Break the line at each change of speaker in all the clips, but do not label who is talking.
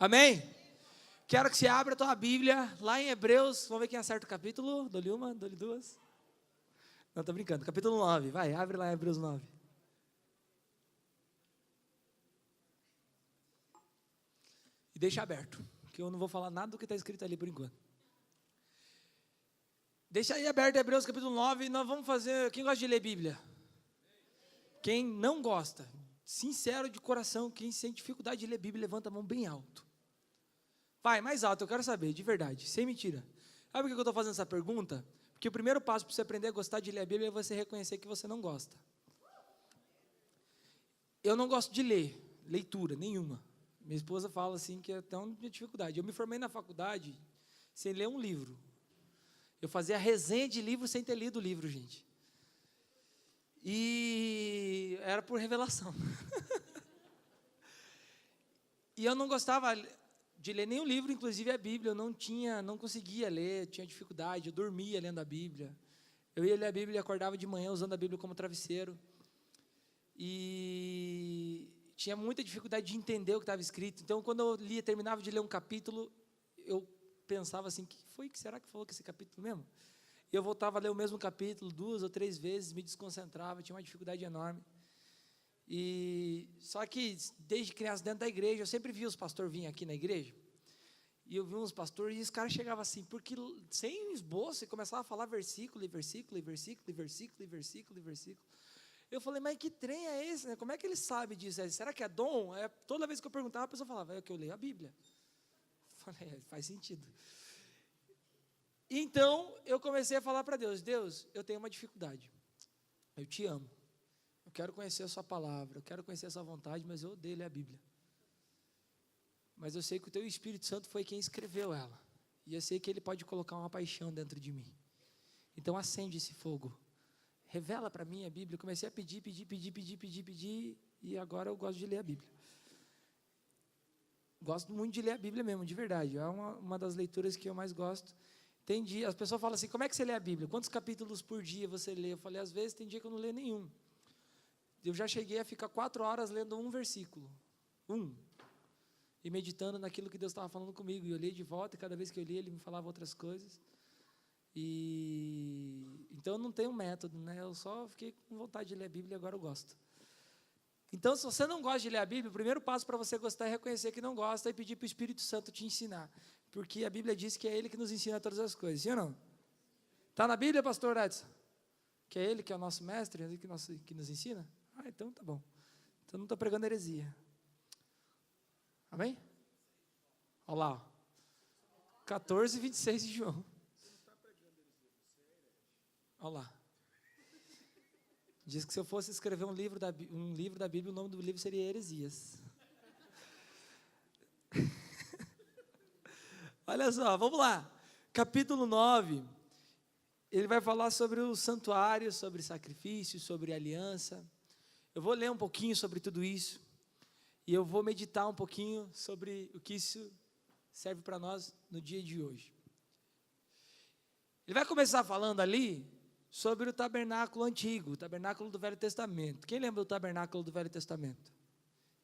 Amém? Quero que você abra a tua Bíblia lá em Hebreus. Vamos ver quem acerta o capítulo. Dou-lhe uma, dou-lhe duas. Não, tô brincando. Capítulo 9. Vai, abre lá em Hebreus 9. E deixa aberto, que eu não vou falar nada do que está escrito ali por enquanto. Deixa aí aberto Hebreus capítulo 9. Nós vamos fazer. Quem gosta de ler Bíblia? Quem não gosta, sincero de coração, quem sente dificuldade de ler Bíblia, levanta a mão bem alto. Vai, mais alto, eu quero saber, de verdade, sem mentira. Sabe por que eu estou fazendo essa pergunta? Porque o primeiro passo para você aprender a gostar de ler a Bíblia é você reconhecer que você não gosta. Eu não gosto de ler, leitura nenhuma. Minha esposa fala assim que é tão de dificuldade. Eu me formei na faculdade sem ler um livro. Eu fazia resenha de livro sem ter lido o livro, gente. E era por revelação. E eu não gostava de ler nenhum livro, inclusive a Bíblia. Eu não conseguia ler, tinha dificuldade. Eu dormia lendo a Bíblia. Eu ia ler a Bíblia e acordava de manhã usando a Bíblia como travesseiro. E tinha muita dificuldade de entender o que estava escrito. Então, quando eu lia, terminava de ler um capítulo, eu pensava assim, que será que falou que esse capítulo mesmo? E eu voltava a ler o mesmo capítulo 2 ou 3 vezes, me desconcentrava, tinha uma dificuldade enorme. E só que desde criança dentro da igreja, eu sempre via os pastores virem aqui na igreja, e eu vi uns pastores, e os caras chegavam assim, porque sem esboço, e começava a falar versículo, e versículo, e versículo, e versículo, e versículo, e versículo. Eu falei, mas que trem é esse, né? Como é que ele sabe disso? Será que é dom? Toda vez que eu perguntava, a pessoa falava, é que eu leio a Bíblia. Eu falei, faz sentido. Então, eu comecei a falar para Deus, Deus, eu tenho uma dificuldade, eu te amo, eu quero conhecer a sua palavra, eu quero conhecer a sua vontade, mas eu odeio ler a Bíblia. Mas eu sei que o teu Espírito Santo foi quem escreveu ela, e eu sei que ele pode colocar uma paixão dentro de mim. Então, acende esse fogo, revela para mim a Bíblia. Eu comecei a pedir, e agora eu gosto de ler a Bíblia. Gosto muito de ler a Bíblia mesmo, de verdade, é uma das leituras que eu mais gosto. Tem dia, as pessoas falam assim, como é que você lê a Bíblia? Quantos capítulos por dia você lê? Eu falei, às vezes tem dia que eu não leio nenhum. Eu já cheguei a ficar 4 horas lendo um versículo. E meditando naquilo que Deus estava falando comigo. E eu li de volta, e cada vez que eu li, ele me falava outras coisas. Então eu não tenho método, né? Eu só fiquei com vontade de ler a Bíblia e agora eu gosto. Então, se você não gosta de ler a Bíblia, o primeiro passo para você gostar é reconhecer que não gosta e pedir para o Espírito Santo te ensinar. Porque a Bíblia diz que é Ele que nos ensina todas as coisas, sim ou não? Está na Bíblia, pastor Edson? Que é Ele que é o nosso mestre, Ele que nos ensina? Então tá bom. Então não estou pregando heresia. Amém? Olha lá, 14, 26 de João. Olha lá. Diz que se eu fosse escrever um livro da Bíblia, o nome do livro seria Heresias. Olha só, vamos lá. Capítulo 9, ele vai falar sobre o santuário, sobre sacrifício, sobre aliança. Eu vou ler um pouquinho sobre tudo isso, e eu vou meditar um pouquinho sobre o que isso serve para nós no dia de hoje. Ele vai começar falando ali sobre o tabernáculo antigo, o tabernáculo do Velho Testamento. Quem lembra do tabernáculo do Velho Testamento?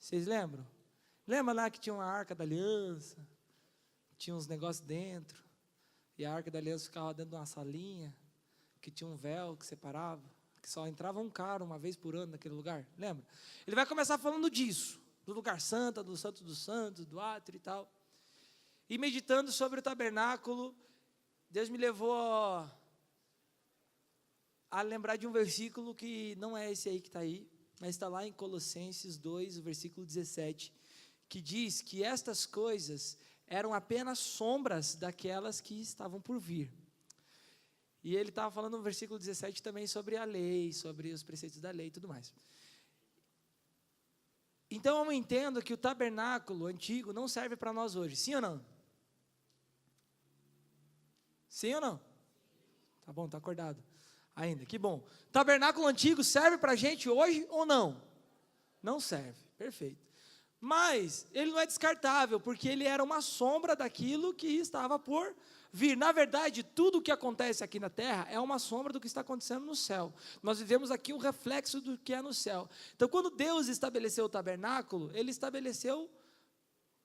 Vocês lembram? Lembra lá que tinha uma arca da aliança? Tinha uns negócios dentro, e a arca da aliança ficava dentro de uma salinha, que tinha um véu que separava, que só entrava um cara uma vez por ano naquele lugar, lembra? Ele vai começar falando disso, do lugar santo, do santo dos santos, do átrio e tal, e meditando sobre o tabernáculo, Deus me levou a lembrar de um versículo que não é esse aí que está aí, mas está lá em Colossenses 2, o versículo 17, que diz que estas coisas eram apenas sombras daquelas que estavam por vir. E ele estava falando no versículo 17 também sobre a lei, sobre os preceitos da lei e tudo mais. Então eu entendo que o tabernáculo antigo não serve para nós hoje, sim ou não? Sim ou não? Tá bom, tá acordado ainda, que bom. Tabernáculo antigo serve para a gente hoje ou não? Não serve, perfeito. Mas ele não é descartável, porque ele era uma sombra daquilo que estava por vir. Na verdade, tudo o que acontece aqui na terra é uma sombra do que está acontecendo no céu. Nós vivemos aqui um reflexo do que é no céu. Então, quando Deus estabeleceu o tabernáculo, Ele estabeleceu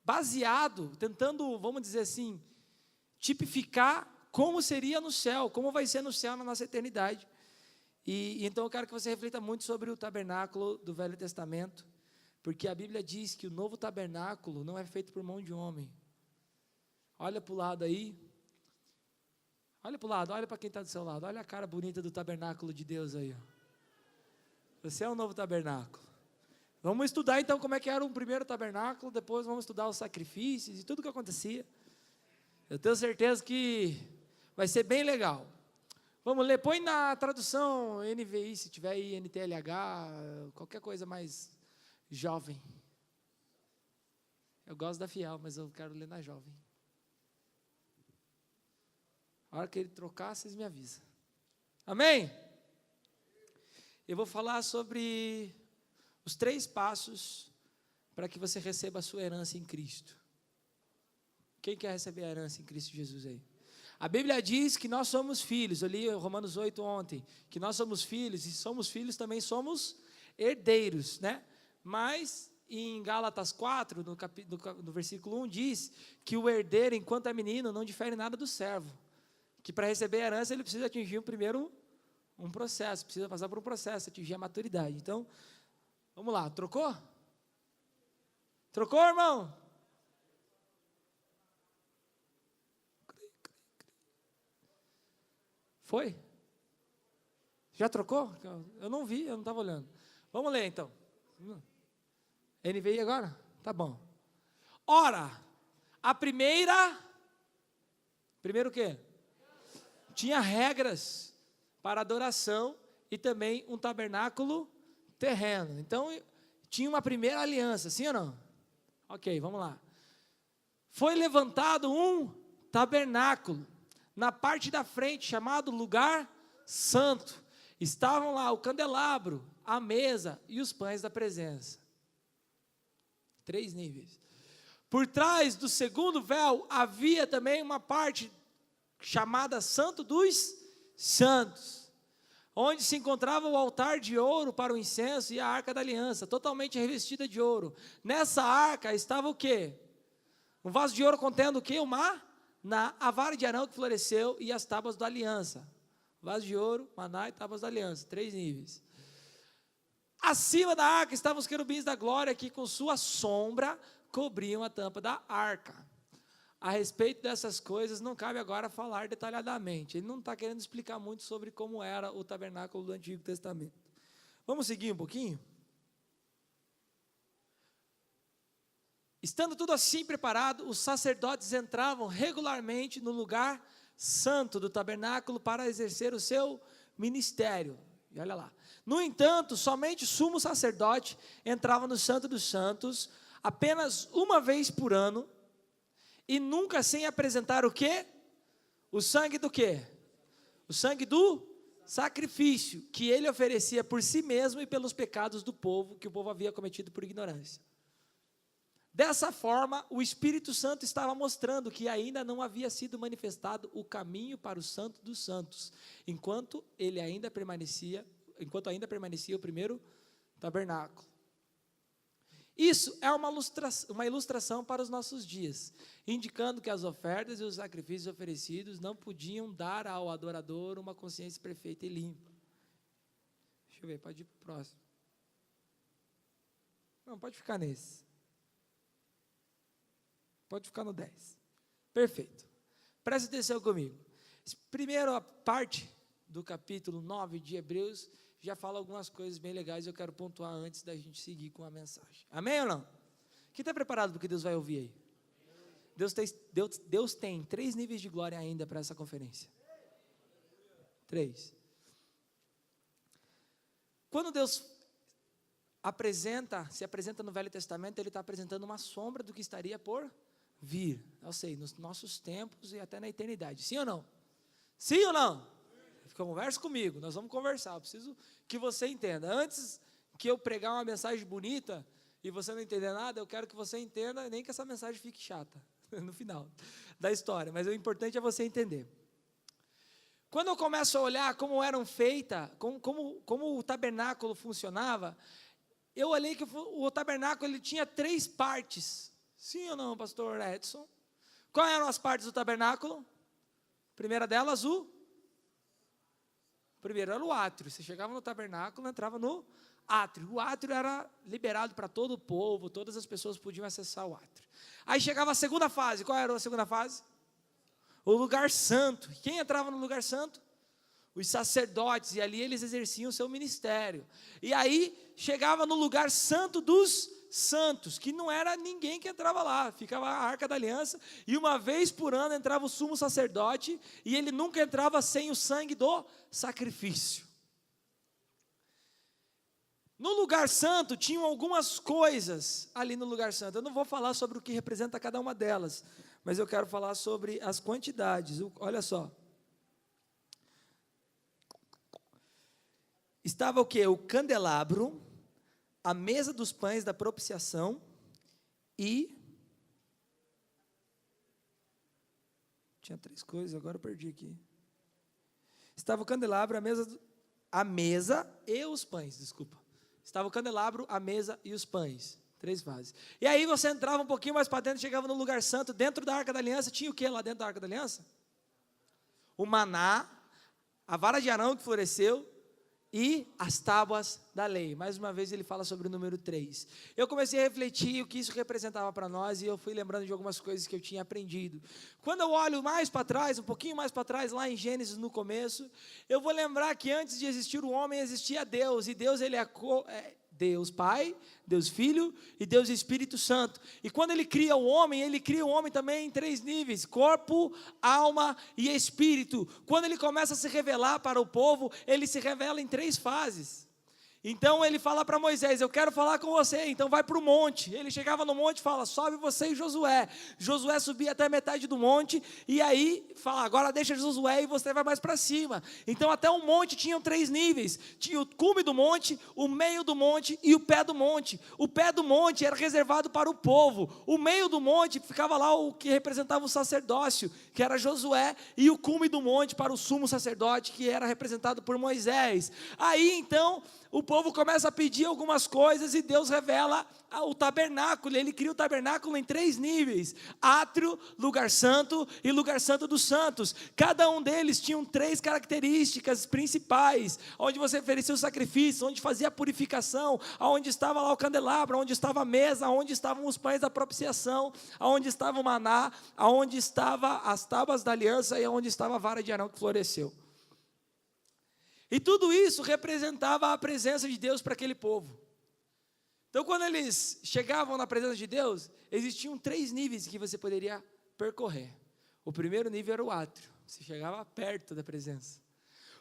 baseado, tentando, vamos dizer assim, tipificar como seria no céu, como vai ser no céu na nossa eternidade. E então eu quero que você reflita muito sobre o tabernáculo do Velho Testamento, porque a Bíblia diz que o novo tabernáculo não é feito por mão de homem. Olha para o lado aí, olha para o lado, olha para quem está do seu lado, olha a cara bonita do tabernáculo de Deus aí, ó. Você é o novo tabernáculo. Vamos estudar então como é que era o primeiro tabernáculo, depois vamos estudar os sacrifícios e tudo o que acontecia. Eu tenho certeza que vai ser bem legal. Vamos ler, põe na tradução NVI, se tiver aí NTLH, qualquer coisa mais jovem. Eu gosto da Fiel, mas eu quero ler na jovem. A hora que ele trocar, vocês me avisam. Amém? Eu vou falar sobre os 3 passos para que você receba a sua herança em Cristo. Quem quer receber a herança em Cristo Jesus aí? A Bíblia diz que nós somos filhos, eu li Romanos 8 ontem, que nós somos filhos, e somos filhos também somos herdeiros, né? Mas em Gálatas 4, no versículo 1, diz que o herdeiro, enquanto é menino, não difere nada do servo, que para receber a herança ele precisa atingir primeiro um processo, precisa passar por um processo, atingir a maturidade. Então, vamos lá, trocou? Trocou, irmão? Foi? Já trocou? Eu não vi, eu não estava olhando. Vamos ler então. NVI agora? Tá bom. Ora, a primeiro o quê? Tinha regras para adoração e também um tabernáculo terreno. Então, tinha uma primeira aliança, sim ou não? Ok, vamos lá. Foi levantado um tabernáculo na parte da frente, chamado lugar santo. Estavam lá o candelabro, a mesa e os pães da presença. 3 níveis. Por trás do segundo véu havia também uma parte chamada Santo dos Santos, onde se encontrava o altar de ouro para o incenso e a arca da aliança, totalmente revestida de ouro. Nessa arca estava o quê? Um vaso de ouro contendo o quê? A vara de Arão que floresceu e as tábuas da aliança. Vaso de ouro, maná e tábuas da aliança, 3 níveis. Acima da arca estavam os querubins da glória que com sua sombra cobriam a tampa da arca. A respeito dessas coisas não cabe agora falar detalhadamente. Ele não está querendo explicar muito sobre como era o tabernáculo do Antigo Testamento. Vamos seguir um pouquinho? Estando tudo assim preparado, os sacerdotes entravam regularmente no lugar santo do tabernáculo para exercer o seu ministério. E olha lá. No entanto, somente o sumo sacerdote entrava no Santo dos Santos apenas uma vez por ano e nunca sem apresentar o quê? O sangue do quê? O sangue do sacrifício que ele oferecia por si mesmo e pelos pecados do povo, que o povo havia cometido por ignorância. Dessa forma, o Espírito Santo estava mostrando que ainda não havia sido manifestado o caminho para o Santo dos Santos, enquanto ainda permanecia o primeiro tabernáculo. Isso é uma ilustração para os nossos dias, indicando que as ofertas e os sacrifícios oferecidos não podiam dar ao adorador uma consciência perfeita e limpa. Deixa eu ver, pode ir para o próximo. Não, pode ficar nesse. Pode ficar no 10. Perfeito. Preste atenção comigo. Primeiro, a parte do capítulo 9 de Hebreus já fala algumas coisas bem legais. Eu quero pontuar antes da gente seguir com a mensagem. Amém ou não? Quem está preparado para o que Deus vai ouvir aí? Deus tem 3 níveis de glória ainda para essa conferência. 3. Quando Deus se apresenta no Velho Testamento, Ele está apresentando uma sombra do que estaria por vir, eu sei, nos nossos tempos e até na eternidade, sim ou não? Sim ou não? Converse comigo, nós vamos conversar, eu preciso que você entenda, antes que eu pregar uma mensagem bonita e você não entender nada, eu quero que você entenda, nem que essa mensagem fique chata, no final da história, mas o importante é você entender. Quando eu começo a olhar como eram feitas, como o tabernáculo funcionava, eu olhei que o tabernáculo ele tinha 3 partes, Sim ou não, pastor Edson? Quais eram as partes do tabernáculo? Primeira delas, primeiro era o átrio. Você chegava no tabernáculo, entrava no átrio. O átrio era liberado para todo o povo, todas as pessoas podiam acessar o átrio. Aí chegava a segunda fase. Qual era a segunda fase? O lugar santo. Quem entrava no lugar santo? Os sacerdotes, e ali eles exerciam o seu ministério. E aí chegava no lugar santo dos santos, que não era ninguém que entrava lá, ficava a Arca da Aliança, e uma vez por ano entrava o sumo sacerdote, e ele nunca entrava sem o sangue do sacrifício. No lugar santo tinham algumas coisas ali no lugar santo. Eu não vou falar sobre o que representa cada uma delas, mas eu quero falar sobre as quantidades. Olha só. Estava o quê? O candelabro, a mesa dos pães da propiciação e... Tinha 3 coisas, agora eu perdi aqui. Estava o candelabro, a mesa e os pães, desculpa. Estava o candelabro, a mesa e os pães. 3 fases. E aí você entrava um pouquinho mais para dentro, chegava no lugar santo, dentro da Arca da Aliança, tinha o que lá dentro da Arca da Aliança? O maná, a vara de Arão que floresceu, e as tábuas da lei. Mais uma vez ele fala sobre o número 3. Eu comecei a refletir o que isso representava para nós, e eu fui lembrando de algumas coisas que eu tinha aprendido. Quando eu olho mais para trás, um pouquinho mais para trás, lá em Gênesis no começo, eu vou lembrar que antes de existir o homem, existia Deus, e Deus ele é Deus Pai, Deus Filho e Deus Espírito Santo. E quando ele cria o homem também em 3 níveis: corpo, alma e espírito. Quando ele começa a se revelar para o povo, ele se revela em 3 fases. Então ele fala para Moisés: eu quero falar com você, então vai para o monte. Ele chegava no monte e fala: sobe você e Josué. Josué subia até metade do monte, e aí fala: agora deixa Josué e você vai mais para cima. Então até o monte tinham 3 níveis: tinha o cume do monte, o meio do monte e o pé do monte. O pé do monte era reservado para o povo, o meio do monte ficava lá o que representava o sacerdócio, que era Josué, e o cume do monte para o sumo sacerdote, que era representado por Moisés. Aí então o povo começa a pedir algumas coisas e Deus revela o tabernáculo. Ele cria o tabernáculo em 3 níveis: átrio, lugar santo e lugar santo dos santos. Cada um deles tinha 3 características principais: onde você oferecia o sacrifício, onde fazia a purificação, onde estava lá o candelabro, onde estava a mesa, onde estavam os pães da propiciação, onde estava o maná, onde estavam as tábuas da aliança e onde estava a vara de Arão que floresceu. E tudo isso representava a presença de Deus para aquele povo. Então, quando eles chegavam na presença de Deus, existiam 3 níveis que você poderia percorrer. O primeiro nível era o átrio, você chegava perto da presença.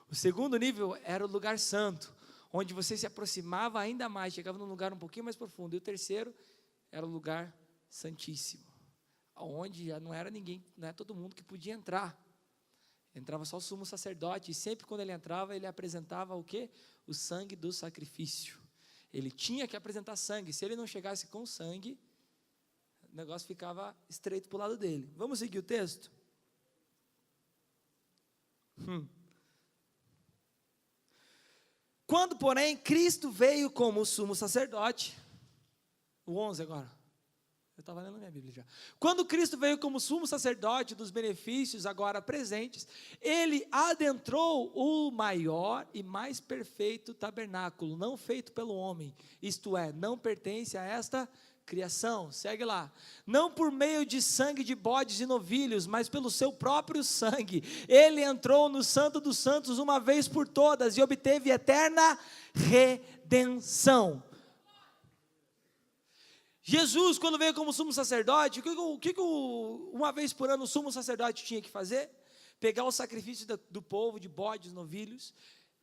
O segundo nível era o lugar santo, onde você se aproximava ainda mais, chegava num lugar um pouquinho mais profundo. E o terceiro era o lugar santíssimo, onde já não era ninguém, não é todo mundo que podia entrar. Entrava só o sumo sacerdote, e sempre quando ele entrava, ele apresentava o quê? O sangue do sacrifício. Ele tinha que apresentar sangue. Se ele não chegasse com sangue, o negócio ficava estreito para o lado dele. Vamos seguir o texto? Quando, porém, Cristo veio como sumo sacerdote, o 11 agora. Eu estava lendo a minha Bíblia já. Quando Cristo veio como sumo sacerdote dos benefícios agora presentes, ele adentrou o maior e mais perfeito tabernáculo, não feito pelo homem, isto é, não pertence a esta criação. Segue lá. Não por meio de sangue de bodes e novilhos, mas pelo seu próprio sangue. Ele entrou no Santo dos Santos uma vez por todas e obteve eterna redenção. Jesus, quando veio como sumo sacerdote, uma vez por ano o sumo sacerdote tinha que fazer? Pegar o sacrifício do povo, de bodes, novilhos,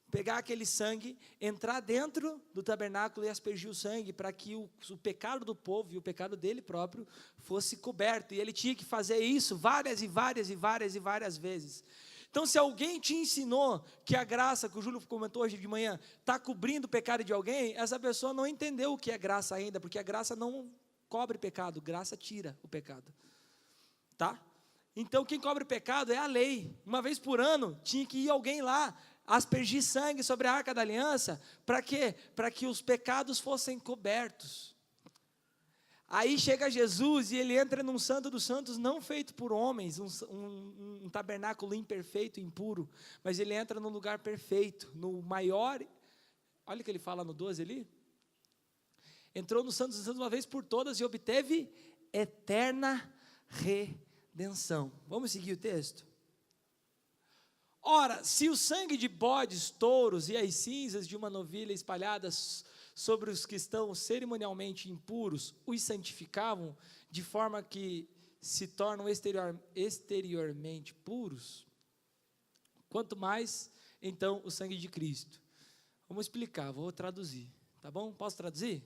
pegar aquele sangue, entrar dentro do tabernáculo e aspergir o sangue, para que o pecado do povo e o pecado dele próprio fosse coberto. E ele tinha que fazer isso várias e várias e várias e várias vezes. Então, se alguém te ensinou que a graça, que o Júlio comentou hoje de manhã, está cobrindo o pecado de alguém, essa pessoa não entendeu o que é graça ainda, porque a graça não cobre pecado, graça tira o pecado, tá? Então, quem cobre o pecado é a lei. Uma vez por ano, tinha que ir alguém lá, aspergir sangue sobre a Arca da Aliança, para quê? Para que os pecados fossem cobertos. Aí chega Jesus e ele entra num santo dos santos não feito por homens, um tabernáculo imperfeito, impuro, mas ele entra num lugar perfeito, no maior, olha o que ele fala no 12 ali, entrou no santo dos santos uma vez por todas e obteve eterna redenção. Vamos seguir o texto? Ora, se o sangue de bodes, touros e as cinzas de uma novilha espalhadas sobre os que estão cerimonialmente impuros os santificavam, de forma que se tornam exteriormente puros, quanto mais, então, o sangue de Cristo. Vamos explicar, vou traduzir, tá bom? Posso traduzir?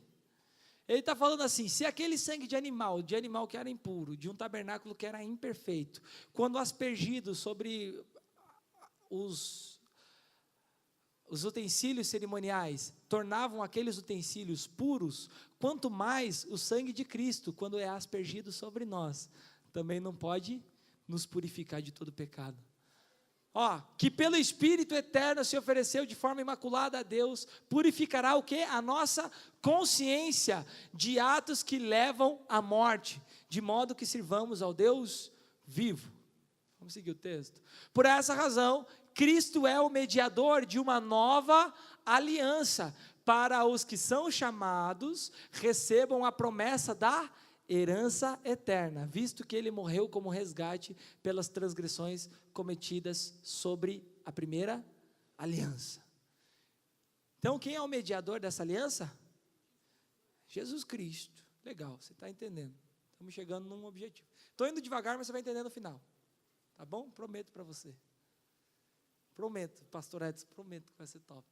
Ele está falando assim, se aquele sangue de animal que era impuro, de um tabernáculo que era imperfeito, quando aspergido sobre os utensílios cerimoniais tornavam aqueles utensílios puros, quanto mais o sangue de Cristo, quando é aspergido sobre nós, também não pode nos purificar de todo pecado. Que pelo Espírito eterno se ofereceu de forma imaculada a Deus, purificará o quê? A nossa consciência de atos que levam à morte, de modo que sirvamos ao Deus vivo. Vamos seguir o texto. Por essa razão, Cristo é o mediador de uma nova aliança, para os que são chamados, recebam a promessa da herança eterna, visto que ele morreu como resgate pelas transgressões cometidas sobre a primeira aliança. Então, quem é o mediador dessa aliança? Jesus Cristo. Legal, você está entendendo. Estamos chegando num objetivo. Estou indo devagar, mas você vai entender no final. Tá bom? Prometo para você. Prometo, pastor Edson, prometo que vai ser top.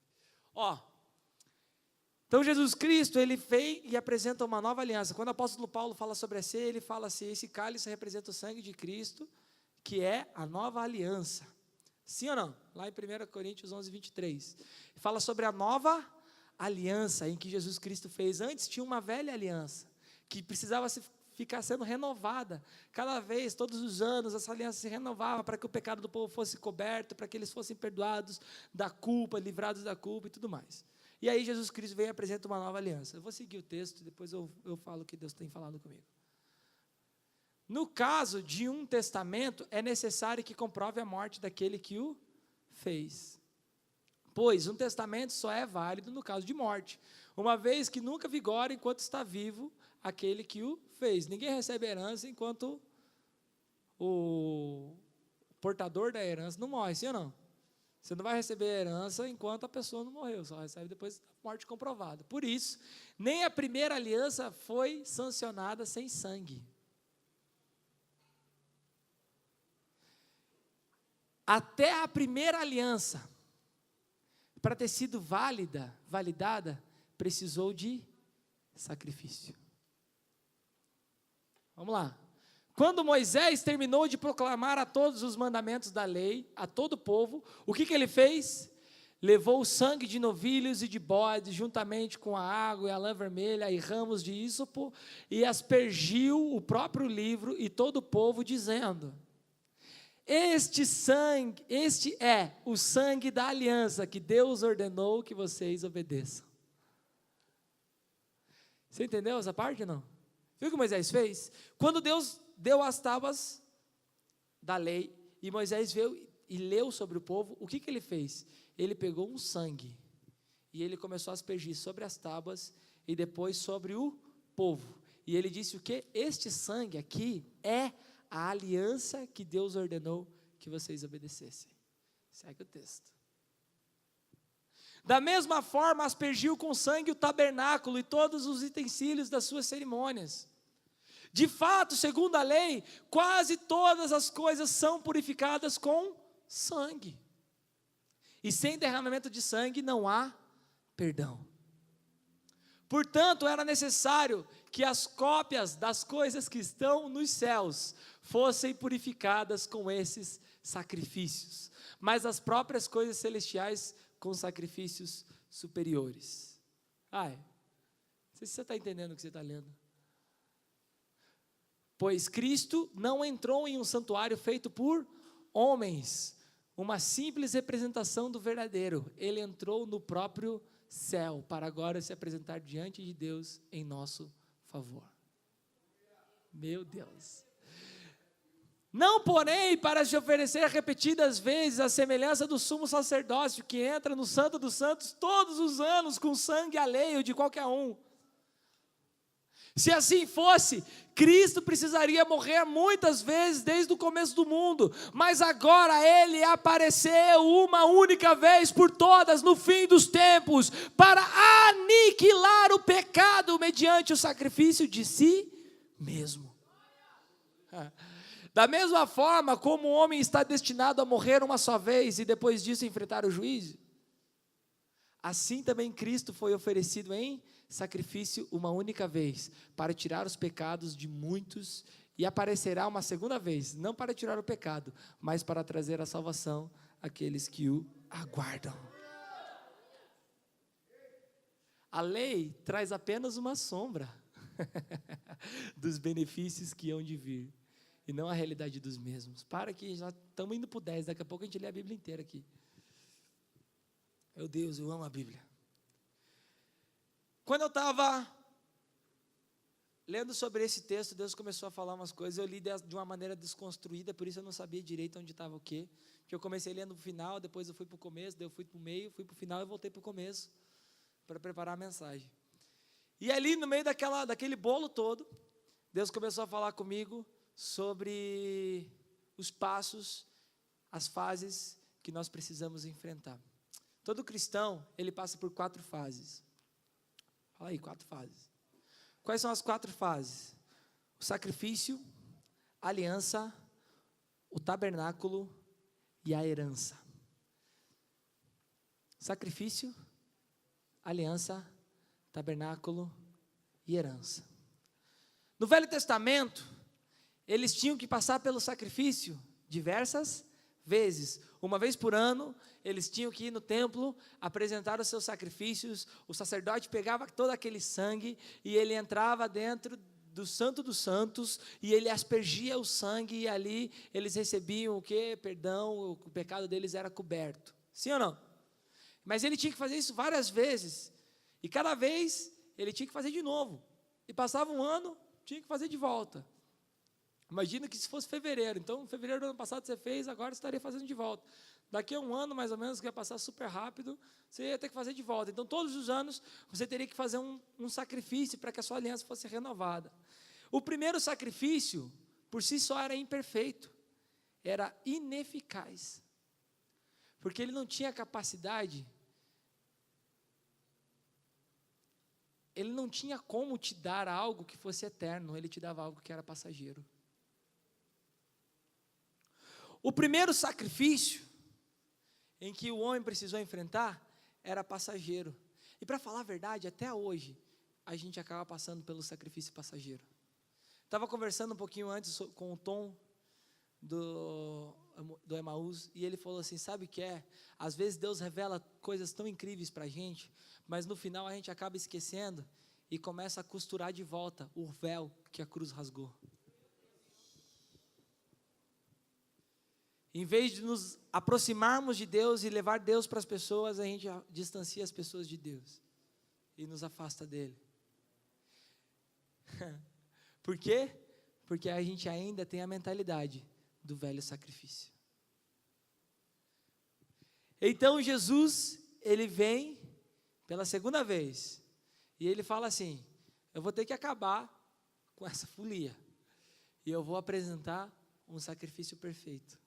Então Jesus Cristo, ele vem e apresenta uma nova aliança. Quando o apóstolo Paulo fala sobre a ceia, ele fala assim, esse cálice representa o sangue de Cristo, que é a nova aliança. Sim ou não? Lá em 1 Coríntios 11, 23. Fala sobre a nova aliança em que Jesus Cristo fez. Antes tinha uma velha aliança, que precisava ficar sendo renovada. Cada vez, todos os anos, essa aliança se renovava para que o pecado do povo fosse coberto, para que eles fossem perdoados da culpa, livrados da culpa e tudo mais. E aí Jesus Cristo vem e apresenta uma nova aliança. Eu vou seguir o texto, depois eu falo o que Deus tem falado comigo. No caso de um testamento, é necessário que comprove a morte daquele que o fez. Pois um testamento só é válido no caso de morte, uma vez que nunca vigora enquanto está vivo aquele que o fez. Ninguém recebe herança enquanto o portador da herança não morre, sim ou não? Você não vai receber herança enquanto a pessoa não morreu, só recebe depois da morte comprovada. Por isso, nem a primeira aliança foi sancionada sem sangue. Até a primeira aliança, para ter sido validada, precisou de sacrifício. Vamos lá. Quando Moisés terminou de proclamar a todos os mandamentos da lei, a todo o povo, o que ele fez? Levou o sangue de novilhos e de bodes, juntamente com a água e a lã vermelha e ramos de ísopo, e aspergiu o próprio livro e todo o povo, dizendo: este é o sangue da aliança que Deus ordenou que vocês obedeçam. Você entendeu essa parte ou não? Viu o que Moisés fez? Quando Deus deu as tábuas da lei, e Moisés veio e leu sobre o povo, o que ele fez? Ele pegou um sangue, e ele começou a aspergir sobre as tábuas, e depois sobre o povo, e ele disse o quê? Este sangue aqui é a aliança que Deus ordenou que vocês obedecessem. Segue o texto. Da mesma forma, aspergiu com sangue o tabernáculo e todos os utensílios das suas cerimônias. De fato, segundo a lei, quase todas as coisas são purificadas com sangue. E sem derramamento de sangue não há perdão. Portanto, era necessário que as cópias das coisas que estão nos céus fossem purificadas com esses sacrifícios, mas as próprias coisas celestiais com sacrifícios superiores. Não sei se você está entendendo o que você está lendo. Pois Cristo não entrou em um santuário feito por homens, uma simples representação do verdadeiro. Ele entrou no próprio céu, para agora se apresentar diante de Deus em nosso favor. Meu Deus. Não, porém, para se oferecer repetidas vezes, a semelhança do sumo sacerdócio, que entra no Santo dos Santos todos os anos com sangue alheio de qualquer um. Se assim fosse, Cristo precisaria morrer muitas vezes desde o começo do mundo, mas agora Ele apareceu uma única vez por todas no fim dos tempos, para aniquilar o pecado mediante o sacrifício de si mesmo. Da mesma forma como o homem está destinado a morrer uma só vez e depois disso enfrentar o juízo, assim também Cristo foi oferecido em sacrifício uma única vez, para tirar os pecados de muitos, e aparecerá uma segunda vez, não para tirar o pecado, mas para trazer a salvação àqueles que o aguardam. A lei traz apenas uma sombra dos benefícios que hão de vir, e não a realidade dos mesmos. Para que já estamos indo para o 10, daqui a pouco a gente lê a Bíblia inteira aqui. Meu Deus, eu amo a Bíblia. Quando eu estava lendo sobre esse texto, Deus começou a falar umas coisas, eu li de uma maneira desconstruída, por isso eu não sabia direito onde estava o quê, porque eu comecei lendo o final, depois eu fui para o começo, daí eu fui para o meio, fui para o final e voltei para o começo, para preparar a mensagem. E ali no meio daquele bolo todo, Deus começou a falar comigo sobre os passos, as fases que nós precisamos enfrentar. Todo cristão, ele passa por 4 fases. Fala aí, 4 fases. Quais são as 4 fases? O sacrifício, a aliança, o tabernáculo e a herança. Sacrifício, aliança, tabernáculo e herança. No Velho Testamento, eles tinham que passar pelo sacrifício diversas vezes. Uma vez por ano, eles tinham que ir no templo, apresentar os seus sacrifícios, o sacerdote pegava todo aquele sangue, e ele entrava dentro do Santo dos Santos, e ele aspergia o sangue, e ali eles recebiam o quê? Perdão, o pecado deles era coberto. Sim ou não? Mas ele tinha que fazer isso várias vezes, e cada vez ele tinha que fazer de novo, e passava um ano, tinha que fazer de volta. Imagina que se fosse fevereiro, então fevereiro do ano passado você fez, agora você estaria fazendo de volta. Daqui a um ano, mais ou menos, que ia passar super rápido, você ia ter que fazer de volta. Então, todos os anos, você teria que fazer um sacrifício para que a sua aliança fosse renovada. O primeiro sacrifício, por si só, era imperfeito, era ineficaz, porque ele não tinha capacidade, ele não tinha como te dar algo que fosse eterno, ele te dava algo que era passageiro. O primeiro sacrifício em que o homem precisou enfrentar era passageiro. E para falar a verdade, até hoje, a gente acaba passando pelo sacrifício passageiro. Estava conversando um pouquinho antes com o Tom do Emaús, e ele falou assim, sabe o que é? Às vezes Deus revela coisas tão incríveis para a gente, mas no final a gente acaba esquecendo e começa a costurar de volta o véu que a cruz rasgou. Em vez de nos aproximarmos de Deus e levar Deus para as pessoas, a gente distancia as pessoas de Deus e nos afasta dele. Por quê? Porque a gente ainda tem a mentalidade do velho sacrifício. Então Jesus, ele vem pela segunda vez e ele fala assim, eu vou ter que acabar com essa folia e eu vou apresentar um sacrifício perfeito.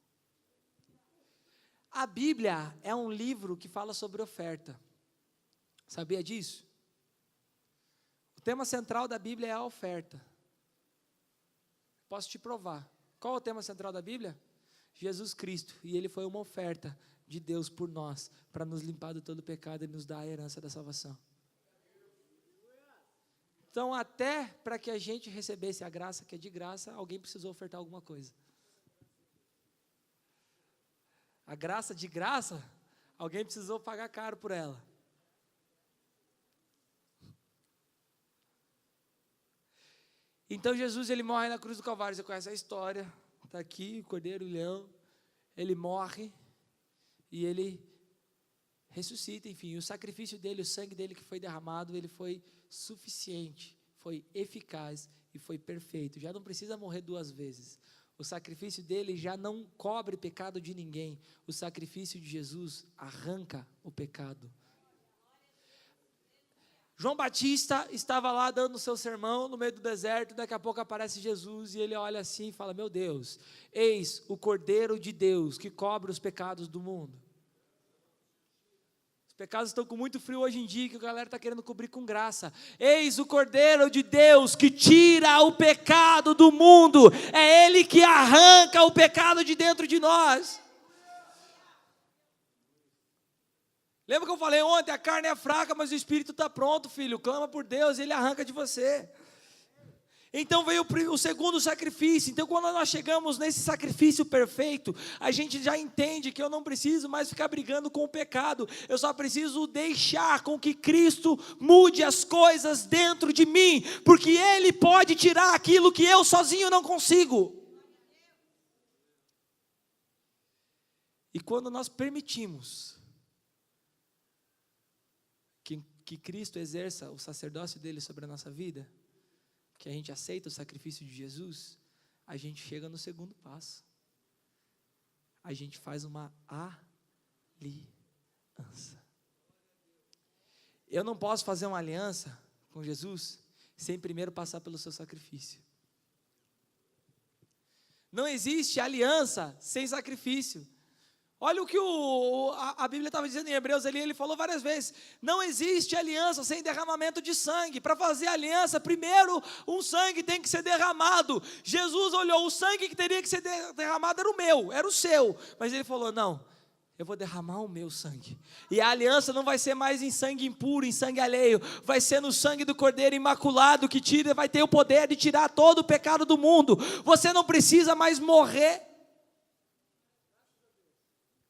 A Bíblia é um livro que fala sobre oferta. Sabia disso? O tema central da Bíblia é a oferta. Posso te provar. Qual é o tema central da Bíblia? Jesus Cristo. E Ele foi uma oferta de Deus por nós, para nos limpar de todo pecado e nos dar a herança da salvação. Então, até para que a gente recebesse a graça, que é de graça, alguém precisou ofertar alguma coisa. A graça de graça, alguém precisou pagar caro por ela. Então Jesus, ele morre na cruz do Calvário, você conhece a história, está aqui, o Cordeiro e o Leão, ele morre e ele ressuscita, enfim, o sacrifício dele, o sangue dele que foi derramado, ele foi suficiente, foi eficaz e foi perfeito. Já não precisa morrer 2 vezes. O sacrifício dele já não cobre pecado de ninguém. O sacrifício de Jesus arranca o pecado. João Batista estava lá dando o seu sermão no meio do deserto, daqui a pouco aparece Jesus e ele olha assim e fala: meu Deus, eis o Cordeiro de Deus que cobre os pecados do mundo. Os pecados estão com muito frio hoje em dia, que a galera está querendo cobrir com graça. Eis o Cordeiro de Deus que tira o pecado do mundo. É Ele que arranca o pecado de dentro de nós. Lembra que eu falei ontem, a carne é fraca, mas o espírito está pronto, filho. Clama por Deus e Ele arranca de você. Então veio o segundo sacrifício. Então quando nós chegamos nesse sacrifício perfeito, a gente já entende que eu não preciso mais ficar brigando com o pecado. Eu só preciso deixar com que Cristo mude as coisas dentro de mim, porque Ele pode tirar aquilo que eu sozinho não consigo. E quando nós permitimos que Cristo exerça o sacerdócio dele sobre a nossa vida, que a gente aceita o sacrifício de Jesus, a gente chega no segundo passo. A gente faz uma aliança. Eu não posso fazer uma aliança com Jesus sem primeiro passar pelo seu sacrifício. Não existe aliança sem sacrifício. Olha o que a Bíblia estava dizendo em Hebreus ali, ele falou várias vezes: não existe aliança sem derramamento de sangue. Para fazer aliança, primeiro um sangue tem que ser derramado. Jesus olhou, o sangue que teria que ser derramado era o meu, era o seu, mas ele falou: não, eu vou derramar o meu sangue, e a aliança não vai ser mais em sangue impuro, em sangue alheio, vai ser no sangue do Cordeiro imaculado, que tira, vai ter o poder de tirar todo o pecado do mundo. Você não precisa mais morrer,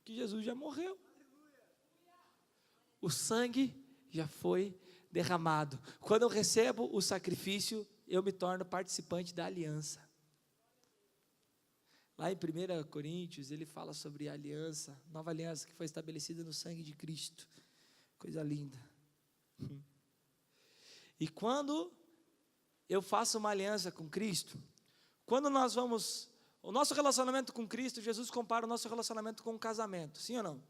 que Jesus já morreu. O sangue já foi derramado. Quando eu recebo o sacrifício, eu me torno participante da aliança. Lá em 1 Coríntios, ele fala sobre a aliança, nova aliança que foi estabelecida no sangue de Cristo. Coisa linda. E quando eu faço uma aliança com Cristo, quando nós vamos... O nosso relacionamento com Cristo, Jesus compara o nosso relacionamento com um casamento, sim ou não?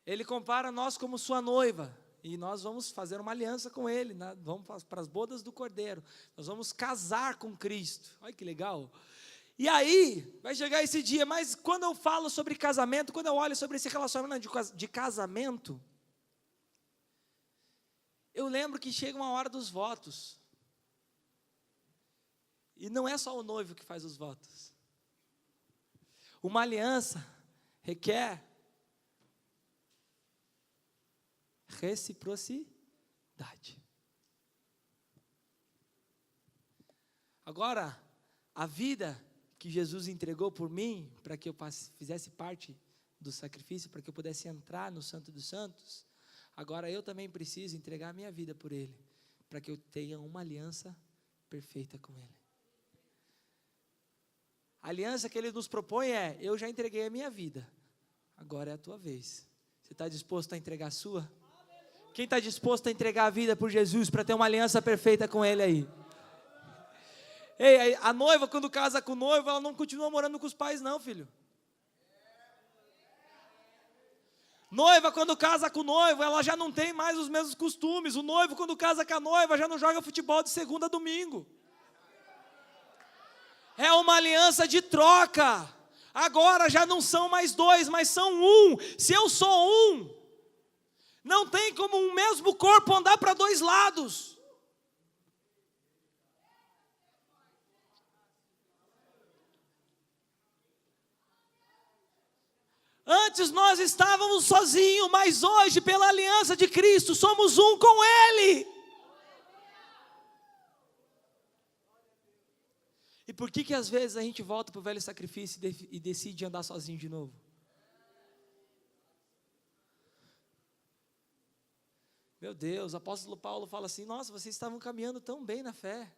Ele compara nós como sua noiva, e nós vamos fazer uma aliança com Ele, né? Vamos para as bodas do Cordeiro, nós vamos casar com Cristo. Olha que legal. E aí, vai chegar esse dia, mas quando eu falo sobre casamento, quando eu olho sobre esse relacionamento de casamento, eu lembro que chega uma hora dos votos. E não é só o noivo que faz os votos. Uma aliança requer reciprocidade. Agora, a vida que Jesus entregou por mim, para que eu fizesse parte do sacrifício, para que eu pudesse entrar no Santo dos Santos, agora eu também preciso entregar a minha vida por Ele, para que eu tenha uma aliança perfeita com Ele. A aliança que Ele nos propõe é: eu já entreguei a minha vida, agora é a tua vez. Você está disposto a entregar a sua? Quem está disposto a entregar a vida por Jesus, para ter uma aliança perfeita com Ele aí? Ei, a noiva, quando casa com o noivo, ela não continua morando com os pais não, filho. Noiva, quando casa com o noivo, ela já não tem mais os mesmos costumes. O noivo, quando casa com a noiva, já não joga futebol de segunda a domingo. É uma aliança de troca. Agora já não são mais 2, mas são 1. Se eu sou 1, não tem como um mesmo corpo andar para 2 lados. Antes nós estávamos sozinhos, mas hoje, pela aliança de Cristo, somos 1 com Ele. E por que às vezes a gente volta para o velho sacrifício e decide andar sozinho de novo? Meu Deus, o apóstolo Paulo fala assim: nossa, vocês estavam caminhando tão bem na fé.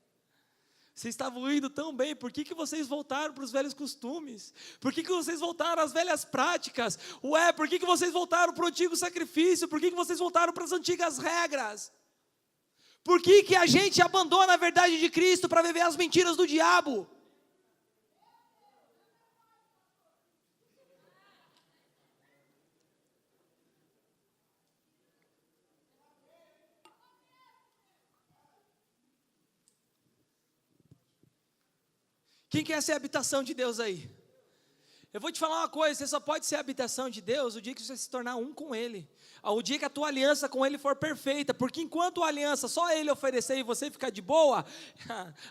Vocês estavam indo tão bem, por que vocês voltaram para os velhos costumes? Por que vocês voltaram às velhas práticas? Ué, por que vocês voltaram para o antigo sacrifício? Por que vocês voltaram para as antigas regras? Por que que a gente abandona a verdade de Cristo para viver as mentiras do diabo? Quem quer ser a habitação de Deus aí? Eu vou te falar uma coisa, você só pode ser a habitação de Deus o dia que você se tornar um com Ele. O dia que a tua aliança com Ele for perfeita, porque enquanto a aliança só Ele oferecer e você ficar de boa,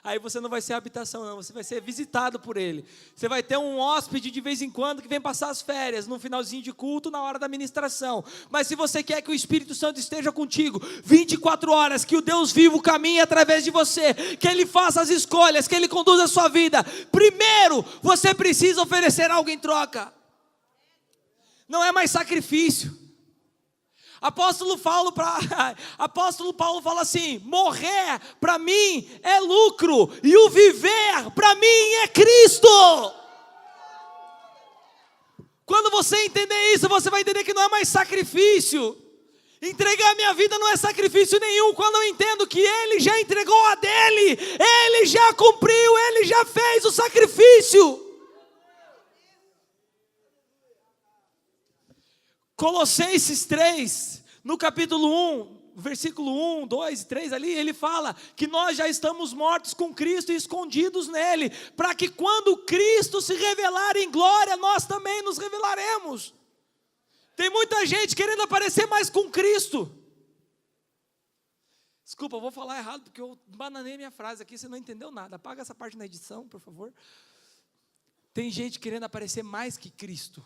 aí você não vai ser a habitação não, você vai ser visitado por Ele. Você vai ter um hóspede de vez em quando que vem passar as férias, no finalzinho de culto, na hora da ministração. Mas se você quer que o Espírito Santo esteja contigo 24 horas, que o Deus vivo caminhe através de você, que Ele faça as escolhas, que Ele conduza a sua vida, primeiro você precisa oferecer algo em troca. Não é mais sacrifício. Apóstolo Paulo fala assim: morrer para mim é lucro, e o viver para mim é Cristo. Quando você entender isso, você vai entender que não é mais sacrifício. Entregar minha vida não é sacrifício nenhum, quando eu entendo que Ele já entregou a dele, Ele já cumpriu, Ele já fez o sacrifício. Colossenses 3, no capítulo 1, versículo 1, 2 e 3 ali, ele fala que nós já estamos mortos com Cristo e escondidos nele, para que quando Cristo se revelar em glória, nós também nos revelaremos. Tem muita gente querendo aparecer mais com Cristo. Desculpa, eu vou falar errado, porque eu bananei minha frase aqui, você não entendeu nada. Apaga essa parte na edição, por favor. Tem gente querendo aparecer mais que Cristo.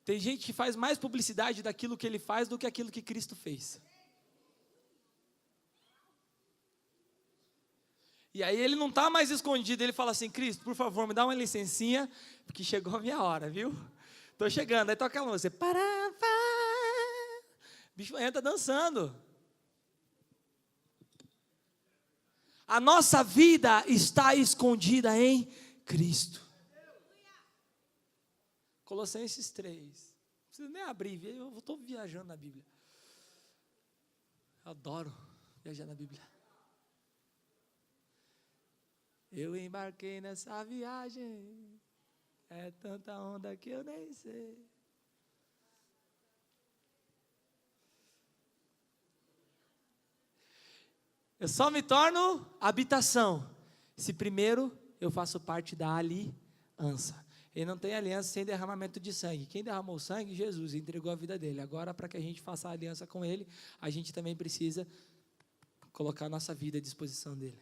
Tem gente que faz mais publicidade daquilo que ele faz do que aquilo que Cristo fez. E aí ele não está mais escondido, ele fala assim: Cristo, por favor, me dá uma licencinha, porque chegou a minha hora, viu? Estou chegando, aí toca aquela música, o bicho entra dançando. A nossa vida está escondida em Cristo. Colossenses 3. Não precisa nem abrir, eu estou viajando na Bíblia. Eu adoro viajar na Bíblia. Eu embarquei nessa viagem, é tanta onda que eu nem sei. Eu só me torno habitação se primeiro eu faço parte da aliança. Ele não tem aliança sem derramamento de sangue. Quem derramou sangue? Jesus, entregou a vida dele. Agora, para que a gente faça a aliança com Ele, a gente também precisa colocar a nossa vida à disposição dEle.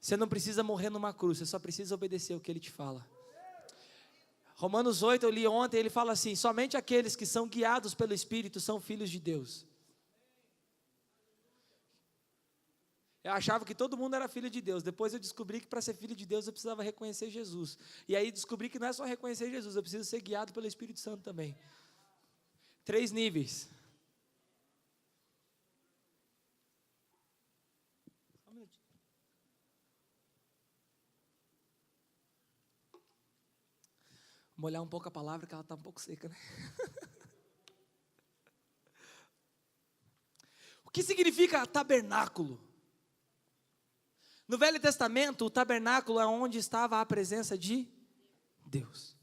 Você não precisa morrer numa cruz, você só precisa obedecer o que Ele te fala. Romanos 8, eu li ontem, ele fala assim: somente aqueles que são guiados pelo Espírito são filhos de Deus. Eu achava que todo mundo era filho de Deus. Depois eu descobri que para ser filho de Deus eu precisava reconhecer Jesus. E aí descobri que não é só reconhecer Jesus, eu preciso ser guiado pelo Espírito Santo também. 3 níveis. Só um minutinho. Vou molhar um pouco a palavra, que ela está um pouco seca, né? O que significa tabernáculo? No Velho Testamento, o tabernáculo é onde estava a presença de Deus.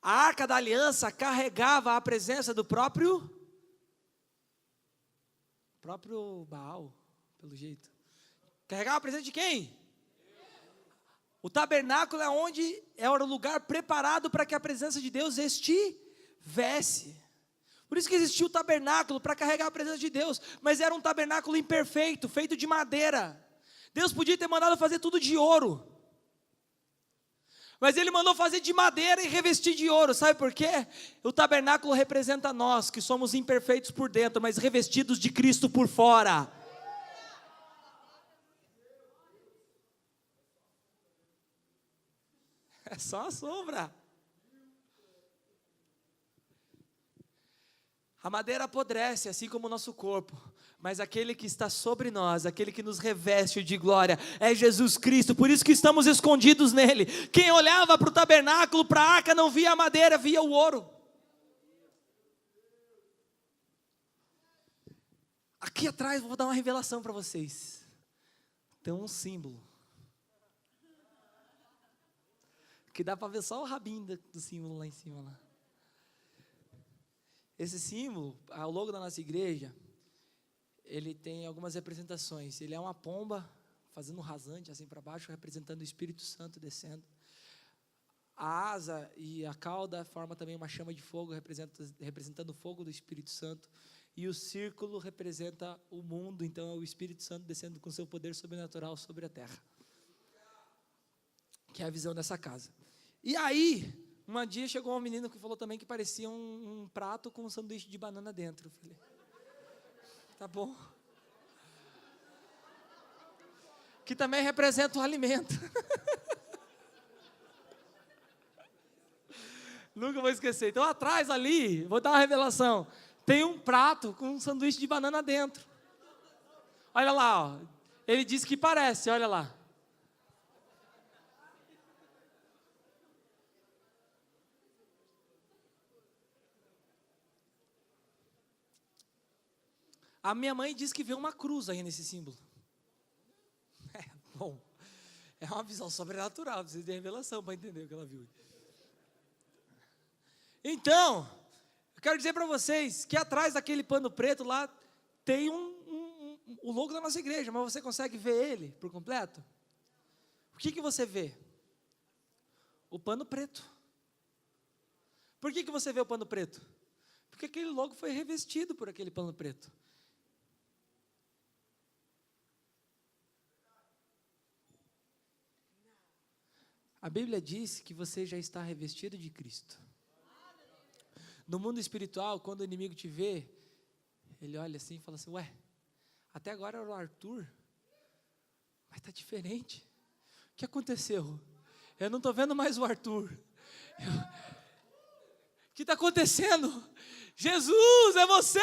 A Arca da Aliança carregava a presença do próprio Baal, pelo jeito. Carregava a presença de quem? O tabernáculo é onde era o lugar preparado para que a presença de Deus estivesse. Por isso que existia o tabernáculo, para carregar a presença de Deus. Mas era um tabernáculo imperfeito, feito de madeira. Deus podia ter mandado fazer tudo de ouro. Mas Ele mandou fazer de madeira e revestir de ouro. Sabe por quê? O tabernáculo representa nós, que somos imperfeitos por dentro, mas revestidos de Cristo por fora. É só a sombra. A madeira apodrece, assim como o nosso corpo, mas aquele que está sobre nós, aquele que nos reveste de glória, é Jesus Cristo, por isso que estamos escondidos nele. Quem olhava para o tabernáculo, para a arca, não via a madeira, via o ouro. Aqui atrás, vou dar uma revelação para vocês. Tem um símbolo, que dá para ver só o rabinho do símbolo lá em cima. Lá. Esse símbolo, o logo da nossa igreja, ele tem algumas representações. Ele é uma pomba fazendo um rasante assim para baixo, representando o Espírito Santo descendo. A asa e a cauda forma também uma chama de fogo, representando o fogo do Espírito Santo. E o círculo representa o mundo, então é o Espírito Santo descendo com seu poder sobrenatural sobre a terra. Que é a visão dessa casa. E aí, um dia chegou um menino que falou também que parecia um prato com um sanduíche de banana dentro. Eu falei, tá bom. Que também representa o alimento. Nunca vou esquecer. Então, atrás ali, vou dar uma revelação. Tem um prato com um sanduíche de banana dentro. Olha lá, ó. Ele disse que parece, olha lá. A minha mãe disse que vê uma cruz aí nesse símbolo. Bom, é uma visão sobrenatural, precisa de revelação para entender o que ela viu. Então, eu quero dizer para vocês que atrás daquele pano preto lá tem o logo da nossa igreja, mas você consegue ver ele por completo? O que você vê? O pano preto. Por que você vê o pano preto? Porque aquele logo foi revestido por aquele pano preto. A Bíblia diz que você já está revestido de Cristo. No mundo espiritual, quando o inimigo te vê, ele olha assim e fala assim, ué, até agora era o Arthur, mas está diferente. O que aconteceu? Eu não estou vendo mais o Arthur. O que está acontecendo? Jesus, é você!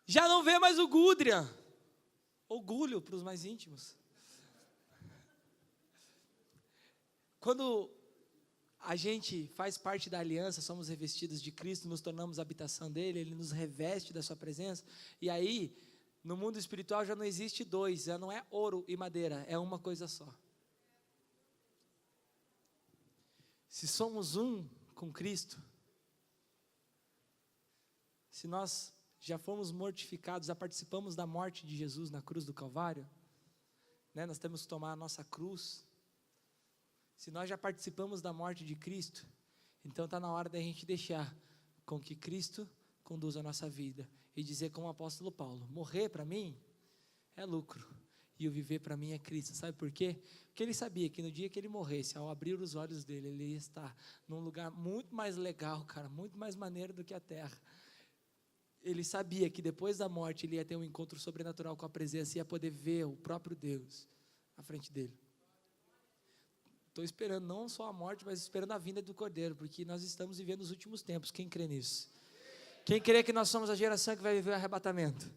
Já não vê mais o Gudrian. Ou Gúlio, para os mais íntimos. Quando a gente faz parte da aliança, somos revestidos de Cristo, nos tornamos a habitação dele, ele nos reveste da sua presença, e aí, no mundo espiritual já não existe dois, já não é ouro e madeira, é uma coisa só. Se somos um com Cristo, se nós já fomos mortificados, já participamos da morte de Jesus na cruz do Calvário, né? Nós temos que tomar a nossa cruz. Se nós já participamos da morte de Cristo, então está na hora da gente deixar com que Cristo conduza a nossa vida e dizer como o apóstolo Paulo, morrer para mim é lucro e o viver para mim é Cristo. Sabe por quê? Porque ele sabia que no dia que ele morresse, ao abrir os olhos dele, ele ia estar num lugar muito mais legal, cara, muito mais maneiro do que a terra. Ele sabia que depois da morte ele ia ter um encontro sobrenatural com a presença e ia poder ver o próprio Deus à frente dele. Estou esperando não só a morte, mas esperando a vinda do Cordeiro, porque nós estamos vivendo os últimos tempos. Quem crê nisso? Quem crê que nós somos a geração que vai viver o arrebatamento?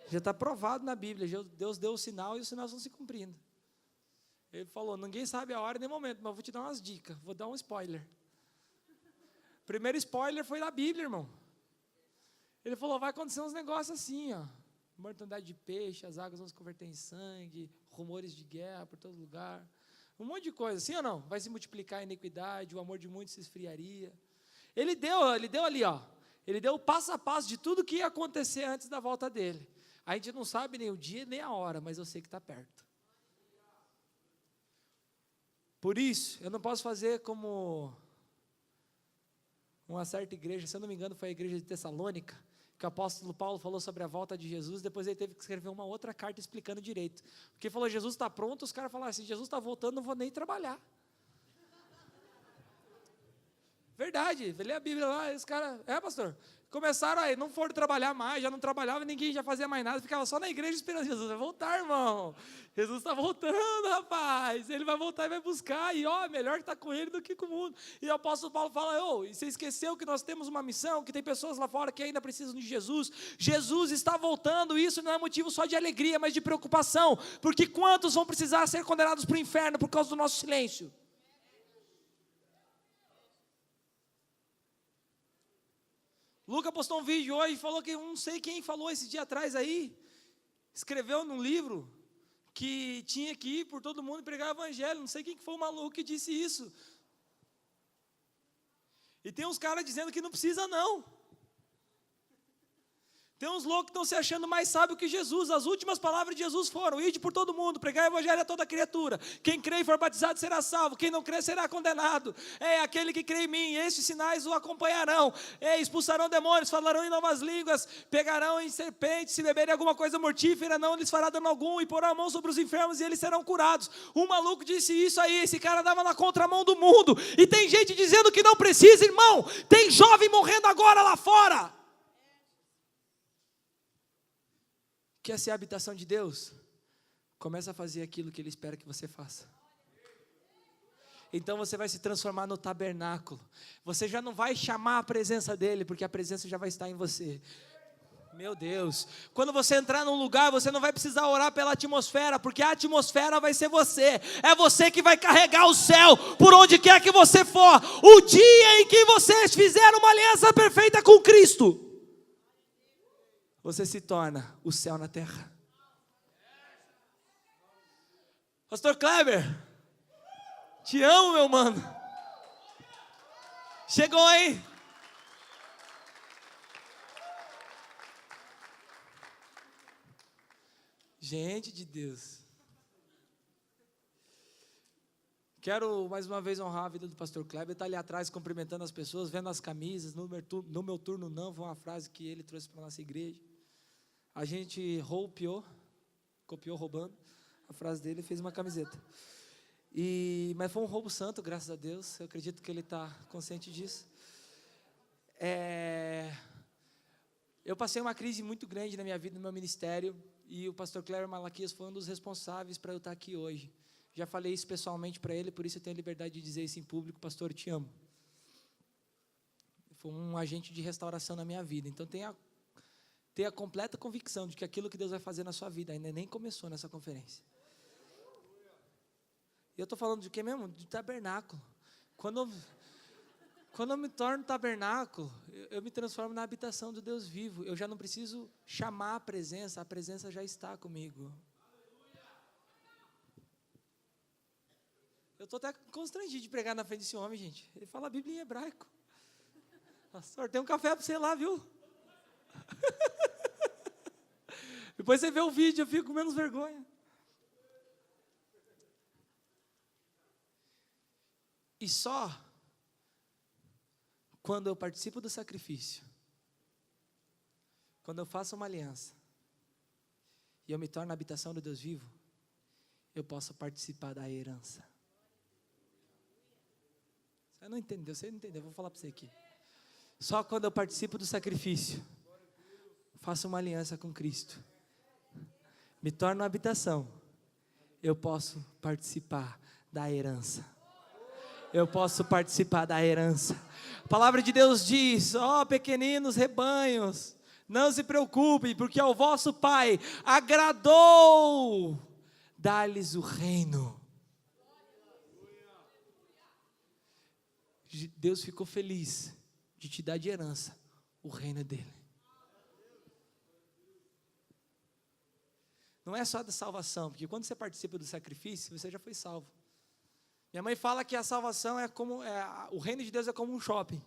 Já está provado na Bíblia, Deus deu o sinal e os sinais estão se cumprindo. Ele falou, ninguém sabe a hora nem o momento, mas eu vou te dar umas dicas, vou dar um spoiler. Primeiro spoiler foi da Bíblia, irmão. Ele falou, vai acontecer uns negócios assim, ó. Mortandade de peixe, as águas vão se converter em sangue, rumores de guerra por todo lugar. Um monte de coisa, sim ou não? Vai se multiplicar a iniquidade, o amor de muitos se esfriaria. Ele deu ali, ó. Ele deu o passo a passo de tudo que ia acontecer antes da volta dele. A gente não sabe nem o dia nem a hora, mas eu sei que está perto. Por isso, eu não posso fazer como uma certa igreja, se eu não me engano foi a igreja de Tessalônica, que o apóstolo Paulo falou sobre a volta de Jesus, depois ele teve que escrever uma outra carta explicando direito. Porque falou, Jesus está pronto, os caras falaram assim, Jesus está voltando, não vou nem trabalhar. Verdade, lê a Bíblia lá, os caras, pastor, começaram aí, não foram trabalhar mais, já não trabalhava, ninguém já fazia mais nada, ficava só na igreja esperando Jesus vai voltar, irmão. Jesus está voltando, rapaz, ele vai voltar e vai buscar, e melhor que está com ele do que com o mundo. E o apóstolo Paulo fala, e você esqueceu que nós temos uma missão, que tem pessoas lá fora que ainda precisam de Jesus. Jesus está voltando, isso não é motivo só de alegria, mas de preocupação, porque quantos vão precisar ser condenados para o inferno por causa do nosso silêncio? Luca postou um vídeo hoje e falou que, não sei quem falou esse dia atrás aí, escreveu num livro que tinha que ir por todo mundo e pregar o evangelho, não sei quem que foi o maluco que disse isso. E tem uns caras dizendo que não precisa não. Tem uns loucos que estão se achando mais sábios que Jesus. As últimas palavras de Jesus foram: ide por todo mundo, pregar o evangelho a toda criatura. Quem crê e for batizado será salvo, quem não crê será condenado. Aquele que crê em mim, estes sinais o acompanharão. Expulsarão demônios, falarão em novas línguas, pegarão em serpentes, se beberem alguma coisa mortífera, não lhes fará dano algum, e porão a mão sobre os enfermos e eles serão curados. Um maluco disse isso aí, esse cara dava na contramão do mundo. E tem gente dizendo que não precisa, irmão. Tem jovem morrendo agora lá fora. Quer ser a habitação de Deus? Começa a fazer aquilo que Ele espera que você faça. Então você vai se transformar no tabernáculo. Você já não vai chamar a presença dEle, porque a presença já vai estar em você. Meu Deus, quando você entrar num lugar, você não vai precisar orar pela atmosfera, porque a atmosfera vai ser você. É você que vai carregar o céu por onde quer que você for. O dia em que vocês fizeram uma aliança perfeita com Cristo, você se torna o céu na terra. Pastor Kleber, te amo, meu mano. Chegou, hein? Gente de Deus. Quero mais uma vez honrar a vida do pastor Kleber. Está ali atrás cumprimentando as pessoas, vendo as camisas. No meu turno não, foi uma frase que ele trouxe para a nossa igreja. A gente copiou roubando a frase dele e fez uma camiseta. Mas foi um roubo santo, graças a Deus. Eu acredito que ele está consciente disso. Eu passei uma crise muito grande na minha vida, no meu ministério, e o pastor Kleber Malaquias foi um dos responsáveis para eu estar aqui hoje. Já falei isso pessoalmente para ele, por isso eu tenho a liberdade de dizer isso em público: pastor, eu te amo. Foi um agente de restauração na minha vida. Então tenha a completa convicção de que aquilo que Deus vai fazer na sua vida ainda nem começou nessa conferência. E eu estou falando de quê mesmo? De tabernáculo. Quando eu me torno tabernáculo, eu me transformo na habitação do Deus vivo. Eu já não preciso chamar a presença já está comigo. Eu estou até constrangido de pregar na frente desse homem, gente. Ele fala a Bíblia em hebraico. Pastor, tem um café para você lá, viu? Depois você vê o vídeo, eu fico com menos vergonha. E só quando eu participo do sacrifício, quando eu faço uma aliança, e eu me torno a habitação do Deus vivo, eu posso participar da herança. Você não entendeu, vou falar para você aqui. Só quando eu participo do sacrifício, faço uma aliança com Cristo, me torno a habitação, eu posso participar da herança. Eu posso participar da herança. A palavra de Deus diz: pequeninos rebanhos, não se preocupem, porque ao vosso Pai agradou dar-lhes o reino. Deus ficou feliz de te dar de herança o reino dele. Não é só da salvação, porque quando você participa do sacrifício, você já foi salvo. Minha mãe fala que a salvação o reino de Deus é como um shopping.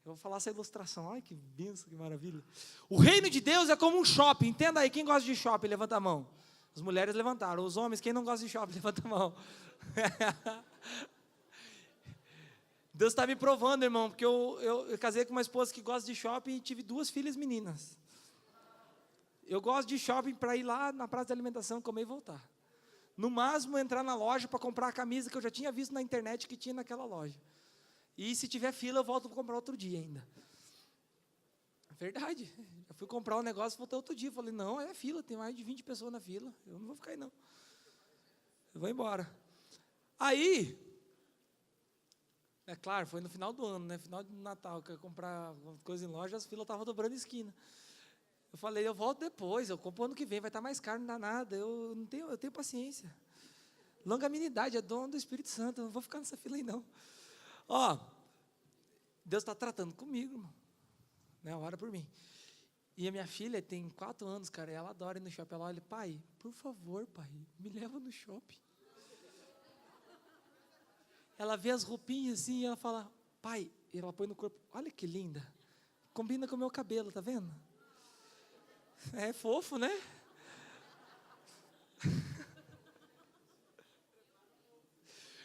Eu vou falar essa ilustração. Ai, que benção, que maravilha. O reino de Deus é como um shopping. Entenda aí, quem gosta de shopping, levanta a mão. As mulheres levantaram. Os homens, quem não gosta de shopping, levanta a mão. Deus está me provando, irmão, porque eu casei com uma esposa que gosta de shopping e tive 2 filhas meninas. Eu gosto de shopping para ir lá na praça de alimentação, comer e voltar. No máximo, entrar na loja para comprar a camisa que eu já tinha visto na internet que tinha naquela loja. E se tiver fila, eu volto para comprar outro dia ainda. Verdade. Eu fui comprar um negócio e voltei outro dia. Falei, não, é fila, tem mais de 20 pessoas na fila. Eu não vou ficar aí, não. Eu vou embora. Aí, é claro, foi no final do ano, né? Final de Natal, que eu ia comprar coisa em loja, as filas estavam dobrando esquina. Eu falei, eu volto depois, eu compro ano que vem, vai estar mais caro, não dá nada. Eu tenho paciência. Longanimidade é dom do Espírito Santo, eu não vou ficar nessa fila aí, não. Ó, Deus está tratando comigo, irmão. Né? Ora por mim. E a minha filha tem 4 anos, cara, e ela adora ir no shopping. Ela olha, pai, por favor, pai, me leva no shopping. Ela vê as roupinhas assim e ela fala, pai, e ela põe no corpo, olha que linda, combina com o meu cabelo, tá vendo? É fofo, né?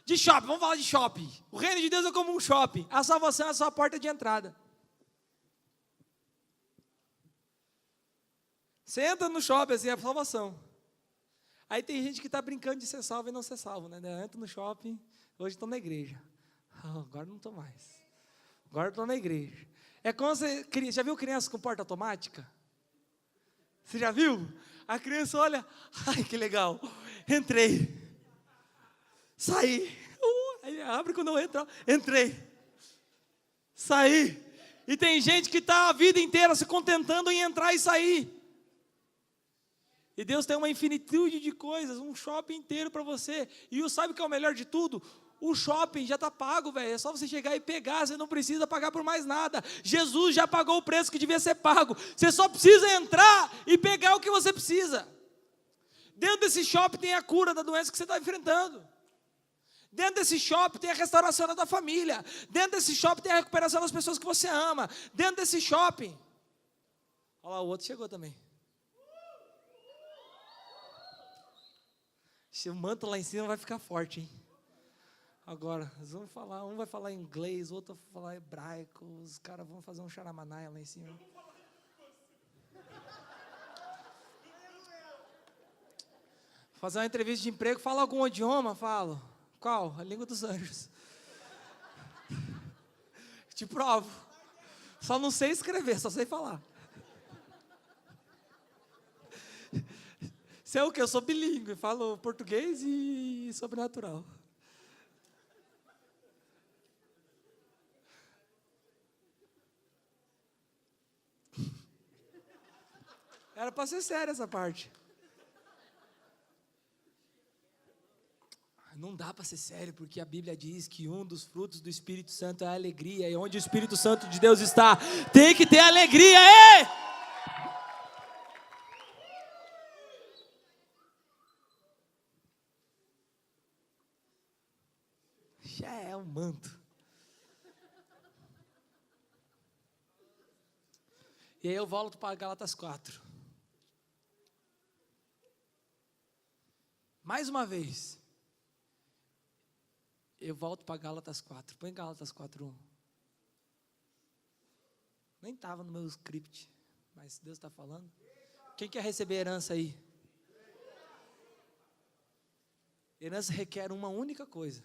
De shopping, vamos falar de shopping. O reino de Deus é como um shopping. A salvação é a sua porta de entrada. Você entra no shopping, assim, é a salvação. Aí tem gente que está brincando de ser salvo e não ser salvo, né? Entra no shopping, hoje estou na igreja. Agora não estou mais. Agora estou na igreja. É como você já viu criança com porta automática? Você já viu? A criança olha, ai que legal, entrei. Saí. Aí abre quando eu entro. Entrei. Saí. E tem gente que está a vida inteira se contentando em entrar e sair. E Deus tem uma infinitude de coisas, um shopping inteiro para você. E sabe o que é o melhor de tudo? O shopping já está pago, velho. É só você chegar e pegar, você não precisa pagar por mais nada. Jesus já pagou o preço que devia ser pago. Você só precisa entrar e pegar o que você precisa. Dentro desse shopping tem a cura da doença que você está enfrentando. Dentro desse shopping tem a restauração da tua família. Dentro desse shopping tem a recuperação das pessoas que você ama. Dentro desse shopping. Olha lá, o outro chegou também. O manto lá em cima vai ficar forte, hein? Agora, nós vamos falar, um vai falar inglês, o outro vai falar hebraico, os caras vão fazer um charamanaia lá em cima. Fazer uma entrevista de emprego, fala algum idioma? Falo. Qual? A língua dos anjos. Te provo. Só não sei escrever, só sei falar. Você é o quê? Eu sou bilíngue, falo português e sobrenatural. Era para ser séria essa parte. Não dá para ser sério, porque a Bíblia diz que um dos frutos do Espírito Santo é a alegria. E onde o Espírito Santo de Deus está, tem que ter alegria, ei! Já é um manto. E aí eu volto para Gálatas 4. Mais uma vez. Eu volto para Gálatas 4. Põe Gálatas 4:1. Nem estava no meu script, mas Deus está falando. Quem quer receber herança aí? Herança requer uma única coisa.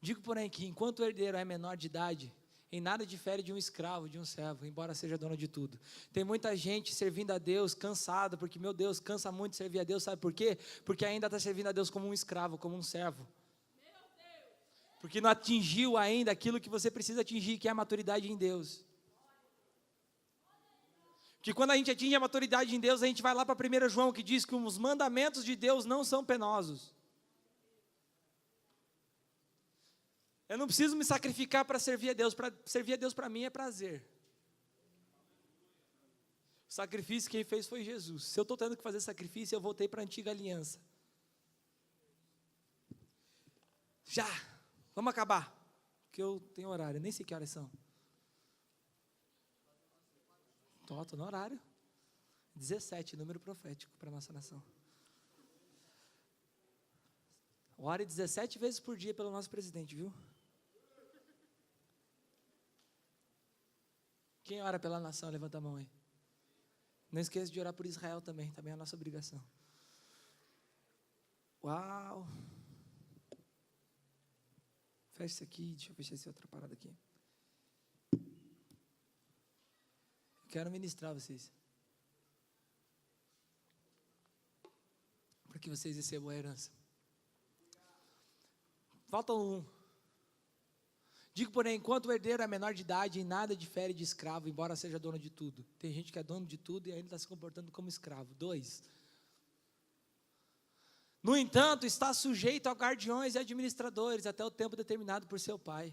Digo, porém, que enquanto o herdeiro é menor de idade, em nada difere de um escravo, de um servo, embora seja dono de tudo. Tem muita gente servindo a Deus, cansada, porque, meu Deus, cansa muito servir a Deus, sabe por quê? Porque ainda está servindo a Deus como um escravo, como um servo. Porque não atingiu ainda aquilo que você precisa atingir, que é a maturidade em Deus. Que quando a gente atinge a maturidade em Deus, a gente vai lá para 1 João, que diz que os mandamentos de Deus não são penosos. Eu não preciso me sacrificar para servir a Deus. Para servir a Deus para mim é prazer. O sacrifício quem fez foi Jesus. Se eu estou tendo que fazer sacrifício, eu voltei para a antiga aliança. Já, vamos acabar, porque eu tenho horário, nem sei que horas são. Estou no horário. 17, número profético para a nossa nação. Ore 17 vezes por dia pelo nosso presidente, viu? Quem ora pela nação, levanta a mão aí. Não esqueça de orar por Israel também é a nossa obrigação. Uau! Fecha isso aqui, deixa eu fechar essa outra parada aqui. Quero ministrar vocês. Para que vocês recebam a herança. Falta um. Digo, porém, enquanto o herdeiro é menor de idade, em nada difere de escravo, embora seja dono de tudo. Tem gente que é dono de tudo e ainda está se comportando como escravo. 2. No entanto, está sujeito a guardiões e administradores até o tempo determinado por seu pai.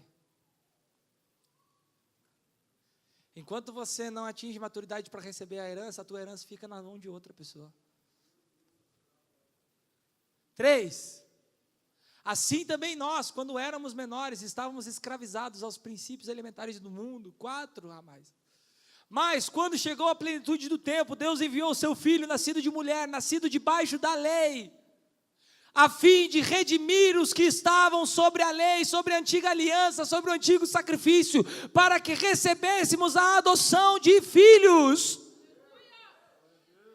Enquanto você não atinge maturidade para receber a tua herança fica na mão de outra pessoa. 3. Assim também nós, quando éramos menores, estávamos escravizados aos princípios elementares do mundo. 4 a mais. Mas, quando chegou a plenitude do tempo, Deus enviou o seu Filho, nascido de mulher, nascido debaixo da lei, a fim de redimir os que estavam sobre a lei, sobre a antiga aliança, sobre o antigo sacrifício, para que recebêssemos a adoção de filhos.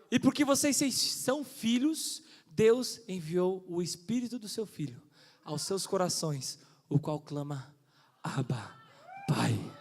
E porque vocês são filhos, Deus enviou o Espírito do seu Filho aos seus corações, o qual clama, Abba, Pai.